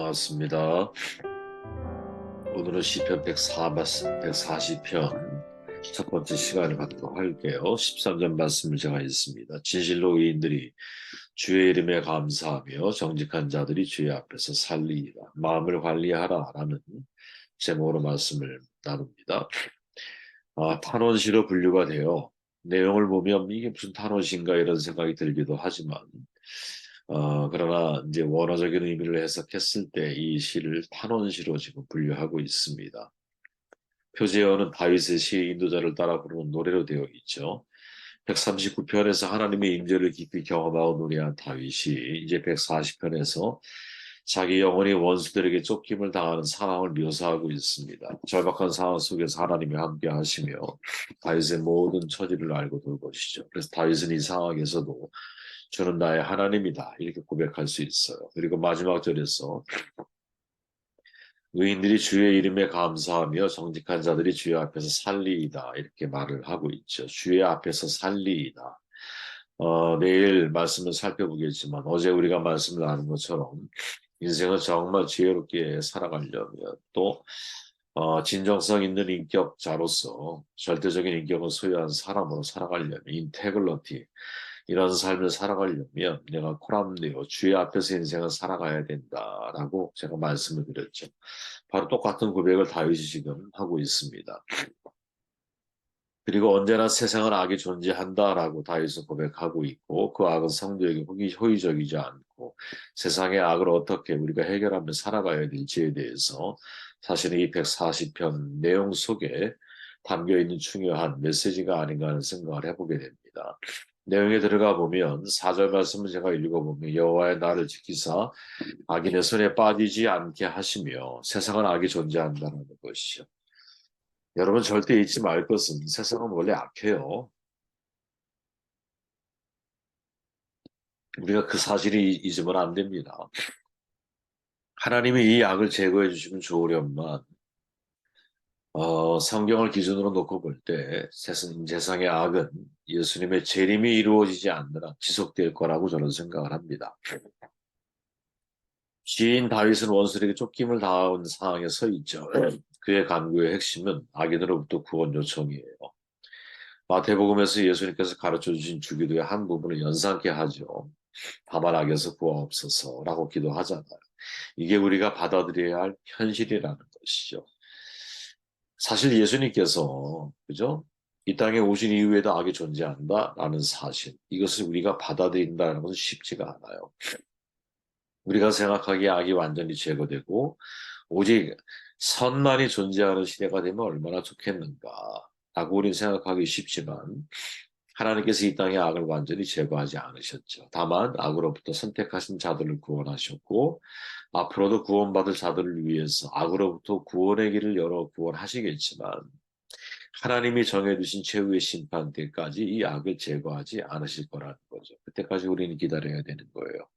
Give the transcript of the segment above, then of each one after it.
반갑습니다. 오늘은 시편 140편 첫 번째 시간을 갖도록 할게요. 13절 말씀을 제가 읽습니다. 진실로 의인들이 주의 이름에 감사하며 정직한 자들이 주의 앞에서 살리이다. 마음을 관리하라 라는 제목으로 말씀을 나눕니다. 탄원시로 분류가 되어 내용을 보면 이게 무슨 탄원시인가 이런 생각이 들기도 하지만 그러나 이제 원어적인 의미를 해석했을 때 이 시를 탄원시로 지금 분류하고 있습니다. 표제어는 다윗의 시 인도자를 따라 부르는 노래로 되어 있죠. 139편에서 하나님의 임재를 깊이 경험하고 노래한 다윗이 이제 140편에서 자기 영혼이 원수들에게 쫓김을 당하는 상황을 묘사하고 있습니다. 절박한 상황 속에서 하나님이 함께 하시며 다윗의 모든 처지를 알고 돌보시죠. 그래서 다윗은 이 상황에서도 주는 나의 하나님이다 이렇게 고백할 수 있어요. 그리고 마지막 절에서 의인들이 주의 이름에 감사하며 정직한 자들이 주의 앞에서 살리이다 이렇게 말을 하고 있죠. 주의 앞에서 살리이다. 내일 말씀을 살펴보겠지만 어제 우리가 말씀을 나눈 것처럼 인생은 정말 지혜롭게 살아가려면 또 진정성 있는 인격자로서 절대적인 인격을 소유한 사람으로 살아가려면 인테글러티 이런 삶을 살아가려면 내가 코람데오 주의 앞에서 인생을 살아가야 된다라고 제가 말씀을 드렸죠. 바로 똑같은 고백을 다윗이 지금 하고 있습니다. 그리고 언제나 세상은 악이 존재한다라고 다윗은 고백하고 있고 그 악은 상대에게 호의적이지 않고 세상의 악을 어떻게 우리가 해결하며 살아가야 될지에 대해서 사실은 이 140편 내용 속에 담겨 있는 중요한 메시지가 아닌가 하는 생각을 해보게 됩니다. 내용에 들어가 보면 4절 말씀을 제가 읽어보면 여호와의 나를 지키사 악인의 손에 빠지지 않게 하시며 세상은 악이 존재한다는 것이죠. 여러분 절대 잊지 말 것은 세상은 원래 악해요. 우리가 그 사실이 잊으면 안 됩니다. 하나님이 이 악을 제거해 주시면 좋으련만 성경을 기준으로 놓고 볼 때 세상의 악은 예수님의 재림이 이루어지지 않느라 지속될 거라고 저는 생각을 합니다. 시인 다윗은 원수에게 쫓김을 당한 상황에 서 있죠. 그의 간구의 핵심은 악인으로부터 구원 요청이에요. 마태복음에서 예수님께서 가르쳐 주신 주기도의 한 부분을 연상케 하죠. 다만 악에서 구하옵소서라고 기도하잖아요. 이게 우리가 받아들여야 할 현실이라는 것이죠. 사실 예수님께서 그죠? 이 땅에 오신 이후에도 악이 존재한다라는 사실 이것을 우리가 받아들인다는 것은 쉽지가 않아요. 우리가 생각하기에 악이 완전히 제거되고 오직 선만이 존재하는 시대가 되면 얼마나 좋겠는가라고 우리는 생각하기 쉽지만 하나님께서 이 땅의 악을 완전히 제거하지 않으셨죠. 다만 악으로부터 선택하신 자들을 구원하셨고 앞으로도 구원받을 자들을 위해서 악으로부터 구원의 길을 열어 구원하시겠지만 하나님이 정해두신 최후의 심판 때까지 이 악을 제거하지 않으실 거라는 거죠. 그때까지 우리는 기다려야 되는 거예요.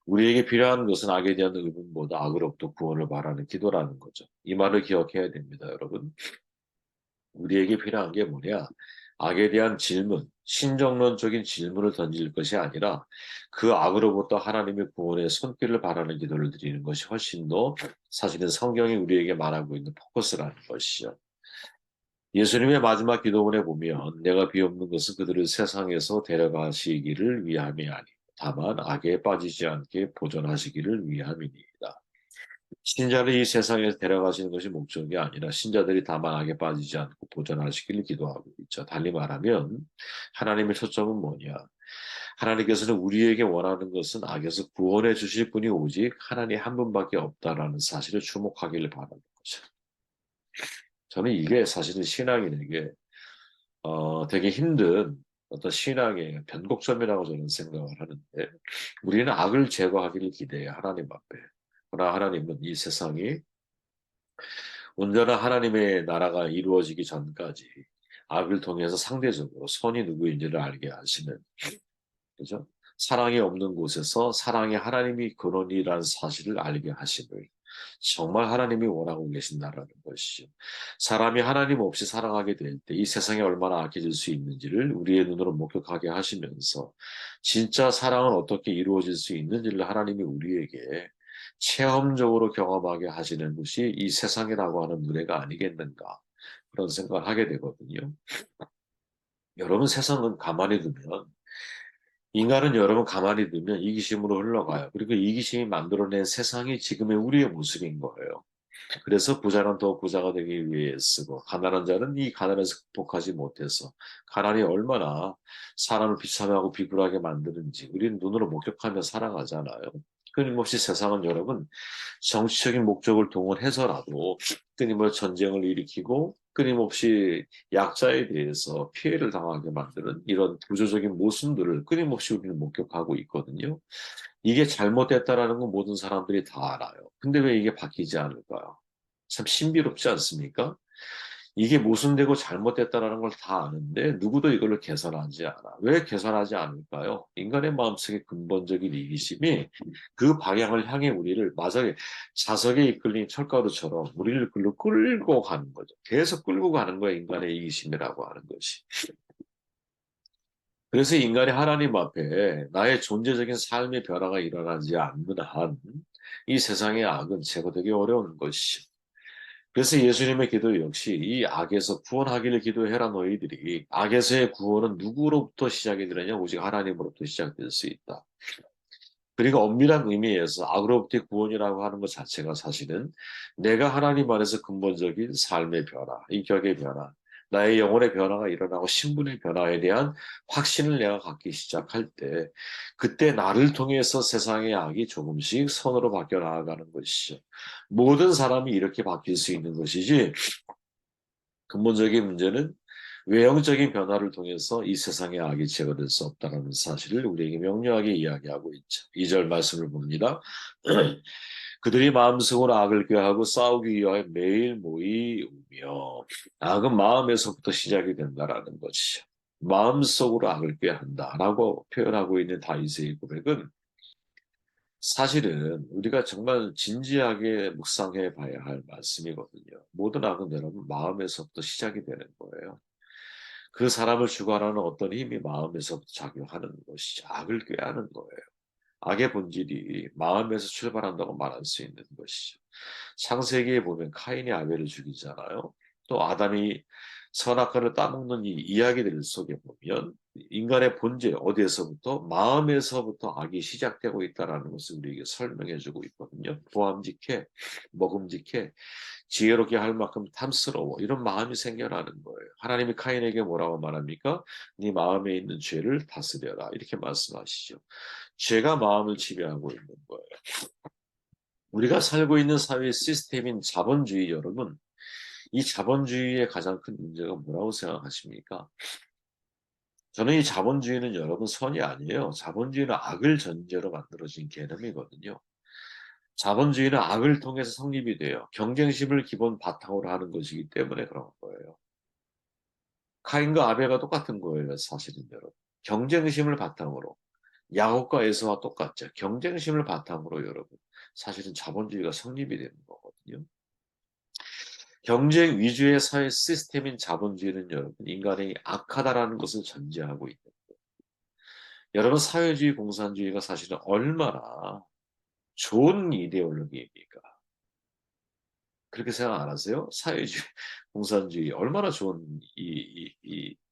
우리에게 필요한 것은 악에 대한 의문보다 악으로부터 구원을 바라는 기도라는 거죠. 이 말을 기억해야 됩니다, 여러분. 우리에게 필요한 게 뭐냐? 악에 대한 질문, 신정론적인 질문을 던질 것이 아니라 그 악으로부터 하나님의 구원의 손길을 바라는 기도를 드리는 것이 훨씬 더 사실은 성경이 우리에게 말하고 있는 포커스라는 것이죠. 예수님의 마지막 기도문에 보면 내가 비옵는 것은 그들을 세상에서 데려가시기를 위함이 아니고 다만 악에 빠지지 않게 보존하시기를 위함이니이다. 신자를 이 세상에서 데려가시는 것이 목적이 아니라 신자들이 다만 악에 빠지지 않고 보존하시기를 기도하고 있죠. 달리 말하면 하나님의 초점은 뭐냐? 하나님께서는 우리에게 원하는 것은 악에서 구원해 주실 분이 오직 하나님 한 분밖에 없다라는 사실을 주목하기를 바라는 거죠. 저는 이게 사실은 신앙인에게 되게 힘든 어떤 신앙의 변곡점이라고 저는 생각을 하는데 우리는 악을 제거하기를 기대해 하나님 앞에. 그러나 하나님은 이 세상이 온전한 하나님의 나라가 이루어지기 전까지 악을 통해서 상대적으로 선이 누구인지를 알게 하시는 그죠? 사랑이 없는 곳에서 사랑의 하나님이 근원이라는 사실을 알게 하시는 정말 하나님이 원하고 계신다라는 것이죠. 사람이 하나님 없이 살아가게 될 때 이 세상이 얼마나 악해질 수 있는지를 우리의 눈으로 목격하게 하시면서 진짜 사랑은 어떻게 이루어질 수 있는지를 하나님이 우리에게 체험적으로 경험하게 하시는 것이 이 세상이라고 하는 노래가 아니겠는가 그런 생각을 하게 되거든요. 여러분 세상은 가만히 두면 인간은 여러분 가만히 두면 이기심으로 흘러가요. 그리고 이기심이 만들어낸 세상이 지금의 우리의 모습인 거예요. 그래서 부자는 더 부자가 되기 위해 쓰고 가난한 자는 이 가난에서 극복하지 못해서 가난이 얼마나 사람을 비참하고 비굴하게 만드는지 우리는 눈으로 목격하며 살아가잖아요. 끊임없이 세상은 여러분 정치적인 목적을 동원해서라도 끊임없이 전쟁을 일으키고 끊임없이 약자에 대해서 피해를 당하게 만드는 이런 구조적인 모순들을 끊임없이 우리는 목격하고 있거든요. 이게 잘못됐다라는 건 모든 사람들이 다 알아요. 근데 왜 이게 바뀌지 않을까요? 참 신비롭지 않습니까? 이게 모순되고 잘못됐다라는 걸 다 아는데 누구도 이걸로 개선하지 않아. 왜 개선하지 않을까요? 인간의 마음속의 근본적인 이기심이 그 방향을 향해 우리를 마저에 자석에 이끌린 철가루처럼 우리를 글로 끌고 가는 거죠. 계속 끌고 가는 거예요. 인간의 이기심이라고 하는 것이. 그래서 인간이 하나님 앞에 나의 존재적인 삶의 변화가 일어나지 않는 한 이 세상의 악은 제거되기 어려운 것이죠. 그래서 예수님의 기도 역시 이 악에서 구원하기를 기도해라 너희들이 악에서의 구원은 누구로부터 시작이 되느냐 오직 하나님으로부터 시작될 수 있다. 그리고 엄밀한 의미에서 악으로부터의 구원이라고 하는 것 자체가 사실은 내가 하나님 안에서 근본적인 삶의 변화, 인격의 변화, 나의 영혼의 변화가 일어나고 신분의 변화에 대한 확신을 내가 갖기 시작할 때 그때 나를 통해서 세상의 악이 조금씩 선으로 바뀌어 나아가는 것이죠. 모든 사람이 이렇게 바뀔 수 있는 것이지 근본적인 문제는 외형적인 변화를 통해서 이 세상의 악이 제거될 수 없다는 사실을 우리에게 명료하게 이야기하고 있죠. 2절 말씀을 봅니다. 그들이 마음속으로 악을 꾀하고 싸우기 위하여 매일 모이며 악은 마음에서부터 시작이 된다라는 것이죠. 마음속으로 악을 꾀한다라고 표현하고 있는 다윗의 고백은 사실은 우리가 정말 진지하게 묵상해 봐야 할 말씀이거든요. 모든 악은 여러분 마음에서부터 시작이 되는 거예요. 그 사람을 주관하는 어떤 힘이 마음에서부터 작용하는 것이죠. 악을 꾀하는 거예요. 악의 본질이 마음에서 출발한다고 말할 수 있는 것이죠. 창세기에 보면 카인이 아벨을 죽이잖아요. 또 아담이 선악과를 따먹는 이 이야기들 속에 보면 인간의 본질 어디에서부터 마음에서부터 악이 시작되고 있다는 것을 우리에게 설명해 주고 있거든요. 보암직해, 먹음직해, 지혜롭게 할 만큼 탐스러워 이런 마음이 생겨나는 거예요. 하나님이 카인에게 뭐라고 말합니까? 네 마음에 있는 죄를 다스려라 이렇게 말씀하시죠. 죄가 마음을 지배하고 있는 거예요. 우리가 살고 있는 사회 시스템인 자본주의 여러분, 이 자본주의의 가장 큰 문제가 뭐라고 생각하십니까? 저는 이 자본주의는 여러분 선이 아니에요. 자본주의는 악을 전제로 만들어진 개념이거든요. 자본주의는 악을 통해서 성립이 돼요. 경쟁심을 기본 바탕으로 하는 것이기 때문에 그런 거예요. 카인과 아벨과 똑같은 거예요, 사실은 여러분. 경쟁심을 바탕으로. 야곱과 에서와 똑같죠. 경쟁심을 바탕으로 여러분. 사실은 자본주의가 성립이 되는 거거든요. 경쟁 위주의 사회 시스템인 자본주의는 여러분 인간이 악하다라는 것을 전제하고 있는 거예요. 여러분 사회주의 공산주의가 사실은 얼마나 좋은 이데올로기입니까? 그렇게 생각 안 하세요? 사회주의 공산주의 얼마나 좋은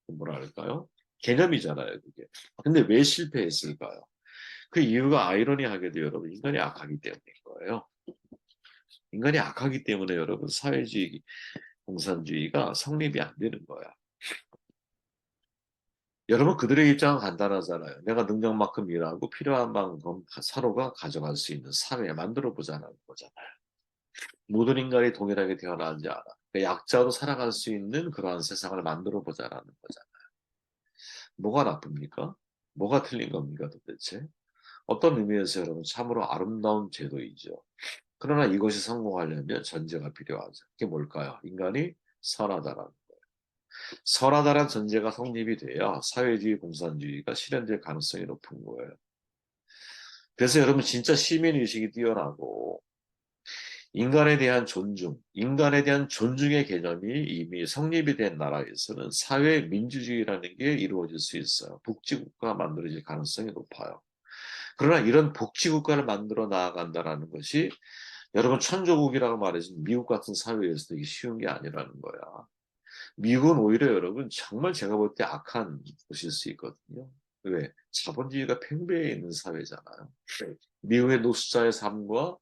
뭐라 할까요? 개념이잖아요, 그게. 근데 왜 실패했을까요? 그 이유가 아이러니하게도 여러분 인간이 악하기 때문인 거예요. 인간이 악하기 때문에 여러분 사회주의 공산주의가 성립이 안 되는 거야. 여러분 그들의 입장은 간단하잖아요. 내가 능력만큼 일하고 필요한 만큼 서로가 가져갈 수 있는 사회 만들어 보자는 거잖아요. 모든 인간이 동일하게 태어나지 않아. 그러니까 약자로 살아갈 수 있는 그러한 세상을 만들어 보자라는 거잖아요. 뭐가 나쁩니까? 뭐가 틀린 겁니까 도대체? 어떤 의미에서 여러분 참으로 아름다운 제도이죠. 그러나 이것이 성공하려면 전제가 필요하죠. 그게 뭘까요? 인간이 선하다라는 선하다란 전제가 성립이 돼야 사회주의 공산주의가 실현될 가능성이 높은 거예요. 그래서 여러분 진짜 시민의식이 뛰어나고 인간에 대한 존중, 인간에 대한 존중의 개념이 이미 성립이 된 나라에서는 사회 민주주의라는 게 이루어질 수 있어요. 복지국가가 만들어질 가능성이 높아요. 그러나 이런 복지국가를 만들어 나아간다라는 것이 여러분 천조국이라고 말해진 미국 같은 사회에서도 이게 쉬운 게 아니라는 거야. 미국은 오히려 여러분 정말 제가 볼 때 악한 곳일 수 있거든요. 왜? 자본주의가 팽배해 있는 사회잖아요. 미국의 노숙자의 삶과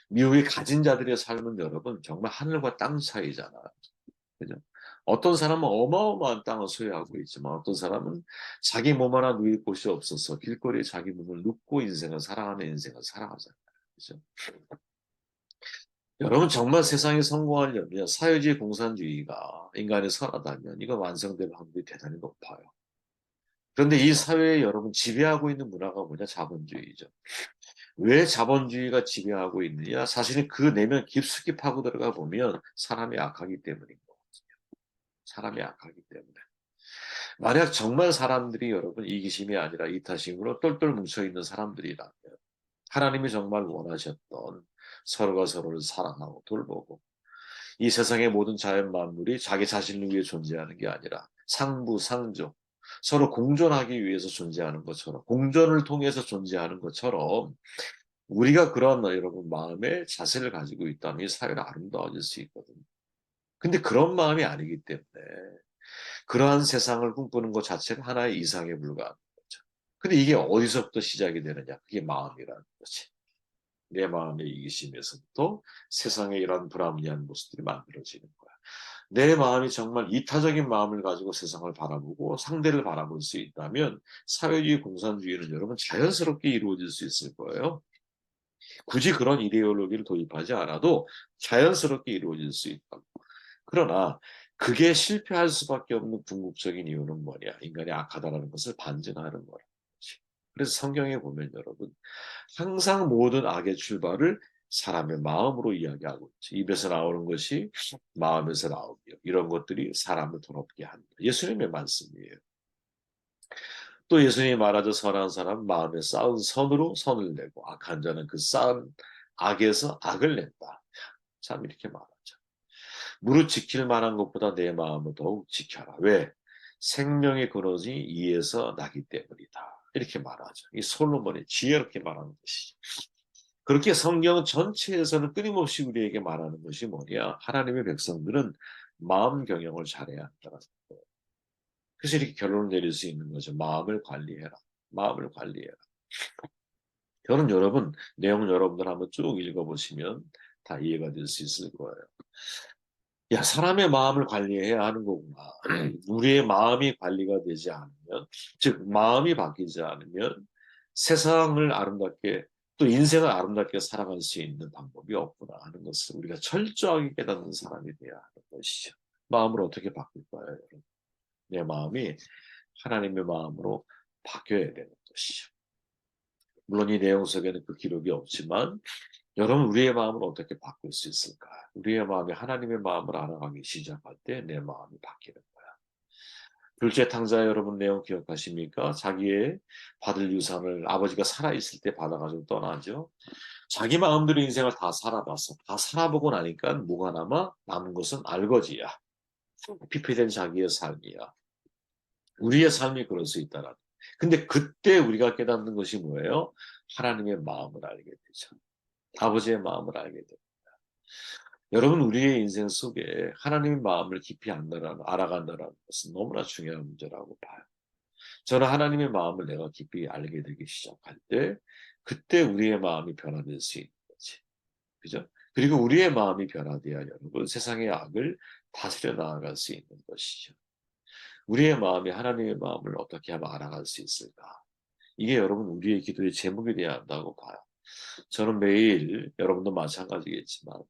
미국의 가진 자들의 삶은 여러분 정말 하늘과 땅 차이잖아요. 그죠? 어떤 사람은 어마어마한 땅을 소유하고 있지만 어떤 사람은 자기 몸 하나 누일 곳이 없어서 길거리에 자기 몸을 눕고 인생을 살아가는 인생을 살아가잖아요. 그죠? 여러분 정말 세상이 성공하려면 사회주의 공산주의가 인간이 선하다면 이거 완성될 확률이 대단히 높아요. 그런데 이 사회에 여러분 지배하고 있는 문화가 뭐냐? 자본주의죠. 왜 자본주의가 지배하고 있느냐? 사실은 그 내면 깊숙이 파고 들어가 보면 사람이 악하기 때문인 거거든요. 사람이 악하기 때문에. 만약 정말 사람들이 여러분 이기심이 아니라 이타심으로 똘똘 뭉쳐있는 사람들이라면 하나님이 정말 원하셨던 서로가 서로를 사랑하고 돌보고 이 세상의 모든 자연 만물이 자기 자신을 위해 존재하는 게 아니라 상부상조 서로 공존하기 위해서 존재하는 것처럼 공존을 통해서 존재하는 것처럼 우리가 그런 여러분 마음의 자세를 가지고 있다면 이 사회는 아름다워질 수 있거든요. 근데 그런 마음이 아니기 때문에 그러한 세상을 꿈꾸는 것 자체가 하나의 이상에 불과한 거죠. 근데 이게 어디서부터 시작이 되느냐? 그게 마음이라는 거지. 내 마음의 이기심에서부터 세상에 이런 불합리한 모습들이 만들어지는 거야. 내 마음이 정말 이타적인 마음을 가지고 세상을 바라보고 상대를 바라볼 수 있다면 사회주의 공산주의는 여러분 자연스럽게 이루어질 수 있을 거예요. 굳이 그런 이데올로기를 도입하지 않아도 자연스럽게 이루어질 수 있다. 그러나 그게 실패할 수밖에 없는 궁극적인 이유는 뭐냐? 인간이 악하다는 것을 반증하는 거라는 거지. 그래서 성경에 보면 여러분 항상 모든 악의 출발을 사람의 마음으로 이야기하고 있죠. 입에서 나오는 것이 마음에서 나오며 이런 것들이 사람을 더럽게 한다. 예수님의 말씀이에요. 또 예수님이 말하죠. 선한 사람 마음에 쌓은 선으로 선을 내고 악한 자는 그 쌓은 악에서 악을 낸다. 참 이렇게 말하죠. 무릇 지킬 만한 것보다 내 마음을 더욱 지켜라. 왜? 생명의 근원이 이에서 나기 때문이다. 이렇게 말하죠. 이 솔로몬이 지혜롭게 말하는 것이죠. 그렇게 성경 전체에서는 끊임없이 우리에게 말하는 것이 뭐냐? 하나님의 백성들은 마음 경영을 잘해야 한다는 거예요. 그래서 이렇게 결론을 내릴 수 있는 거죠. 마음을 관리해라. 마음을 관리해라. 저는 여러분, 내용 여러분들 한번 쭉 읽어보시면 다 이해가 될 수 있을 거예요. 야, 사람의 마음을 관리해야 하는 거구나. 우리의 마음이 관리가 되지 않으면, 즉, 마음이 바뀌지 않으면 세상을 아름답게, 또 인생을 아름답게 살아갈 수 있는 방법이 없구나 하는 것을 우리가 철저하게 깨닫는 사람이 되어야 하는 것이죠. 마음을 어떻게 바꿀까요, 여러분? 내 마음이 하나님의 마음으로 바뀌어야 되는 것이죠. 물론 이 내용 속에는 그 기록이 없지만 여러분 우리의 마음을 어떻게 바꿀 수 있을까? 우리의 마음이 하나님의 마음을 알아가기 시작할 때 내 마음이 바뀌는 거야. 둘째 탕자 여러분 내용 기억하십니까? 자기의 받을 유산을 아버지가 살아있을 때 받아가지고 떠나죠. 자기 마음대로 인생을 다 살아봤어. 다 살아보고 나니까 뭐가 남아? 남은 것은 알거지야. 피폐된 자기의 삶이야. 우리의 삶이 그럴 수 있다는. 근데 그때 우리가 깨닫는 것이 뭐예요? 하나님의 마음을 알게 되죠. 아버지의 마음을 알게 됩니다. 여러분 우리의 인생 속에 하나님의 마음을 깊이 알아간다는 것은 너무나 중요한 문제라고 봐요. 저는 하나님의 마음을 내가 깊이 알게 되기 시작할 때 그때 우리의 마음이 변화될 수 있는 거지. 그죠? 그리고 우리의 마음이 변화돼야 여러분 세상의 악을 다스려 나아갈 수 있는 것이죠. 우리의 마음이 하나님의 마음을 어떻게 하면 알아갈 수 있을까? 이게 여러분 우리의 기도의 제목이 되어야 한다고 봐요. 저는 매일 여러분도 마찬가지겠지만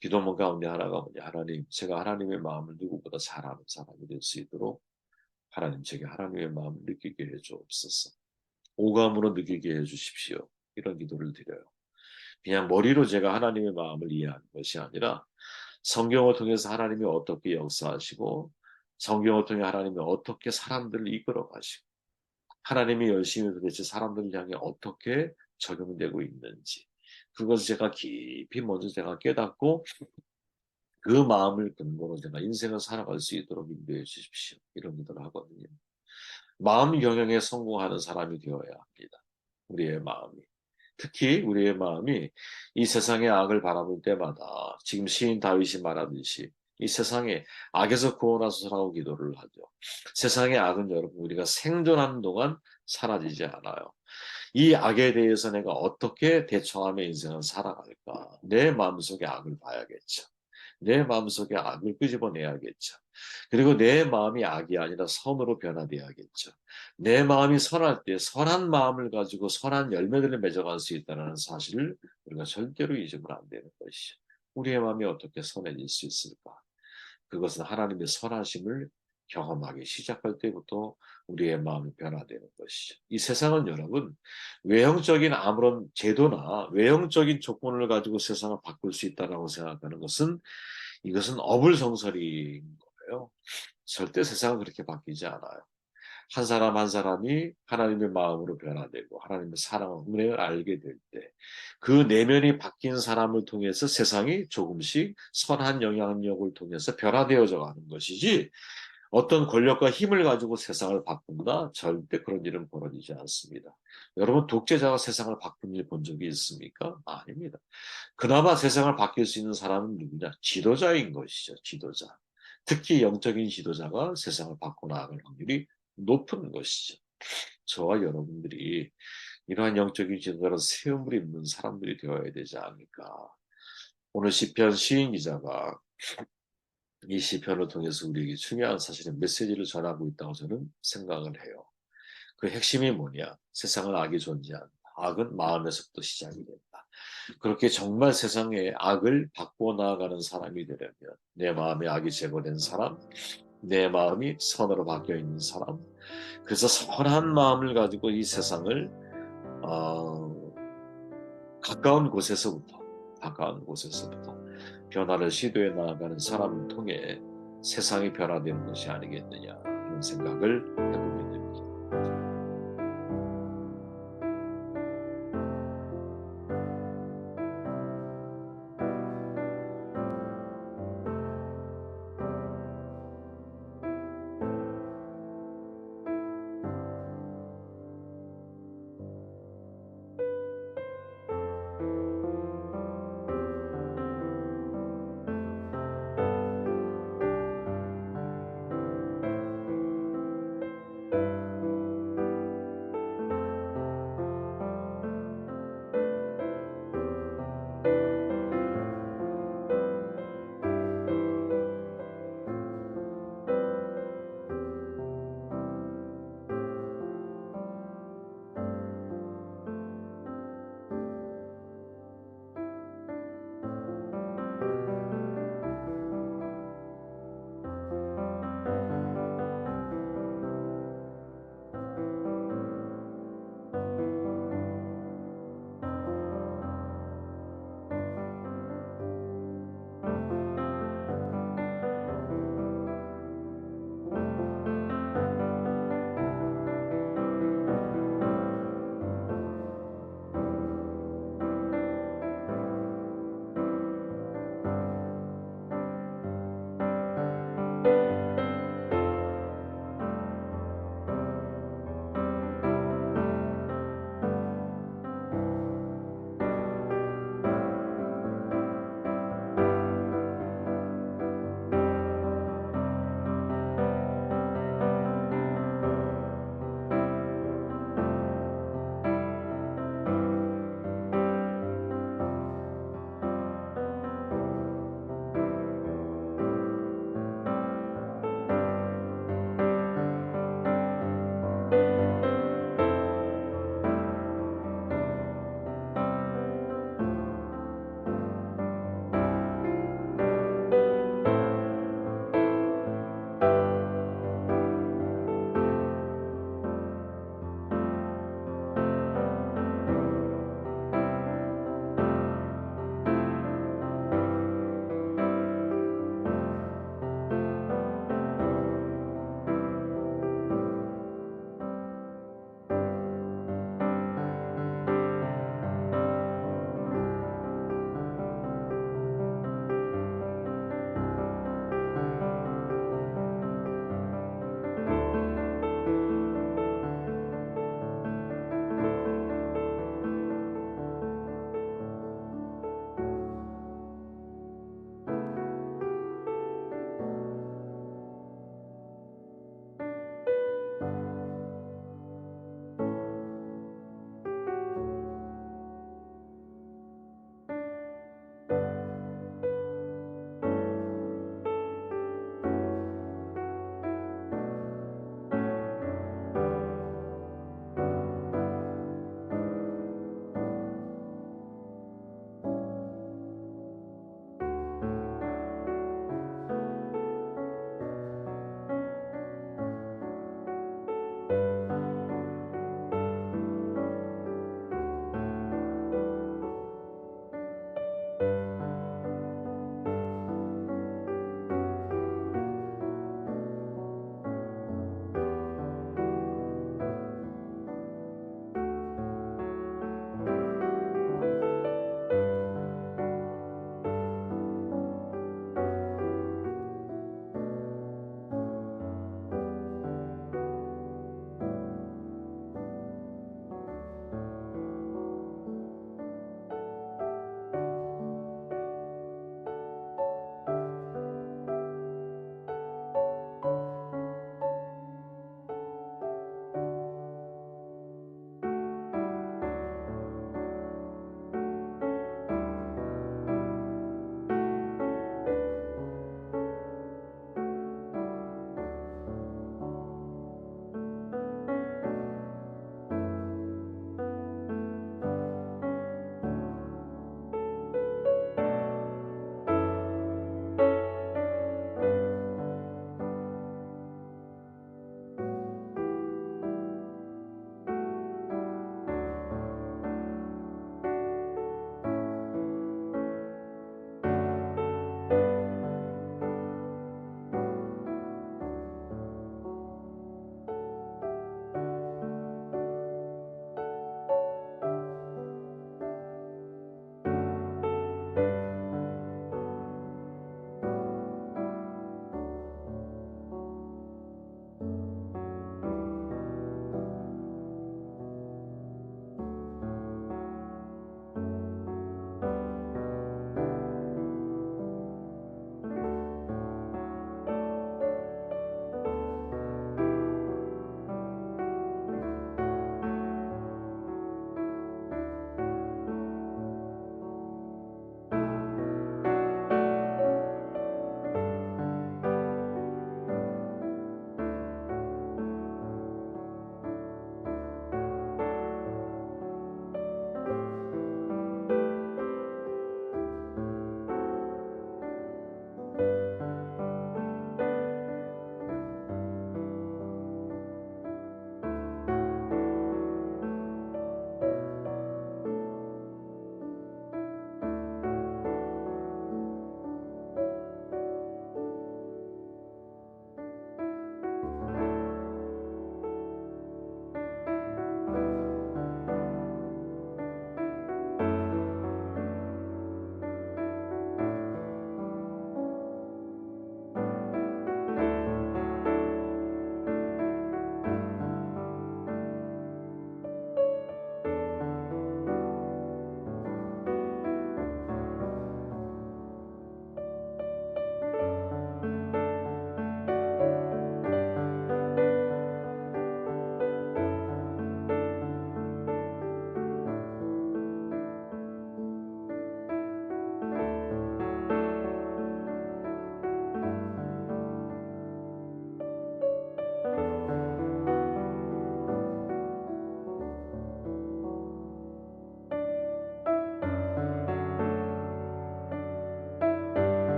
기도문 가운데 하나가 뭐냐 하나님 제가 하나님의 마음을 누구보다 잘 아는 사람이 될 수 있도록 하나님 제게 하나님의 마음을 느끼게 해주옵소서. 오감으로 느끼게 해주십시오. 이런 기도를 드려요. 그냥 머리로 제가 하나님의 마음을 이해하는 것이 아니라 성경을 통해서 하나님이 어떻게 역사하시고 성경을 통해 하나님이 어떻게 사람들을 이끌어 가시고 하나님이 열심히 도대체 사람들을 향해 어떻게 적용되고 있는지 그것을 제가 깊이 먼저 제가 깨닫고 그 마음을 근거로 제가 인생을 살아갈 수 있도록 인도해 주십시오. 이런 기도를 하거든요. 마음 경영에 성공하는 사람이 되어야 합니다. 우리의 마음이. 특히 우리의 마음이 이 세상의 악을 바라볼 때마다 지금 시인 다윗이 말하듯이 이 세상에 악에서 구원하소서라고 기도를 하죠. 세상의 악은 여러분 우리가 생존하는 동안 사라지지 않아요. 이 악에 대해서 내가 어떻게 대처하며 인생을 살아갈까? 내 마음속에 악을 봐야겠죠. 내 마음속에 악을 끄집어내야겠죠. 그리고 내 마음이 악이 아니라 선으로 변화돼야겠죠. 내 마음이 선할 때 선한 마음을 가지고 선한 열매들을 맺어갈 수 있다는 사실을 우리가 절대로 잊으면 안 되는 것이죠. 우리의 마음이 어떻게 선해질 수 있을까? 그것은 하나님의 선하심을 경험하기 시작할 때부터 우리의 마음이 변화되는 것이죠. 이 세상은 여러분 외형적인 아무런 제도나 외형적인 조건을 가지고 세상을 바꿀 수 있다고 생각하는 것은 이것은 어불성설인 거예요. 절대 세상은 그렇게 바뀌지 않아요. 한 사람 한 사람이 하나님의 마음으로 변화되고 하나님의 사랑과 은혜를 알게 될 때 그 내면이 바뀐 사람을 통해서 세상이 조금씩 선한 영향력을 통해서 변화되어져 가는 것이지 어떤 권력과 힘을 가지고 세상을 바꾼다? 절대 그런 일은 벌어지지 않습니다. 여러분 독재자가 세상을 바꾼 일 본 적이 있습니까? 아닙니다. 그나마 세상을 바뀔 수 있는 사람은 누구냐? 지도자인 것이죠. 지도자. 특히 영적인 지도자가 세상을 바꿔나갈 확률이 높은 것이죠. 저와 여러분들이 이러한 영적인 지도자로 세움을 입는 사람들이 되어야 되지 않을까. 오늘 시편 시인 기자가 이 시편을 통해서 우리에게 중요한 사실의 메시지를 전하고 있다고 저는 생각을 해요. 그 핵심이 뭐냐? 세상은 악이 존재한다. 악은 마음에서부터 시작이 된다. 그렇게 정말 세상의 악을 바꾸어 나아가는 사람이 되려면 내 마음에 악이 제거된 사람, 내 마음이 선으로 바뀌어 있는 사람, 그래서 선한 마음을 가지고 이 세상을 어, 가까운 곳에서부터 변화를 시도해 나아가는 사람을 통해 세상이 변화되는 것이 아니겠느냐 하는 생각을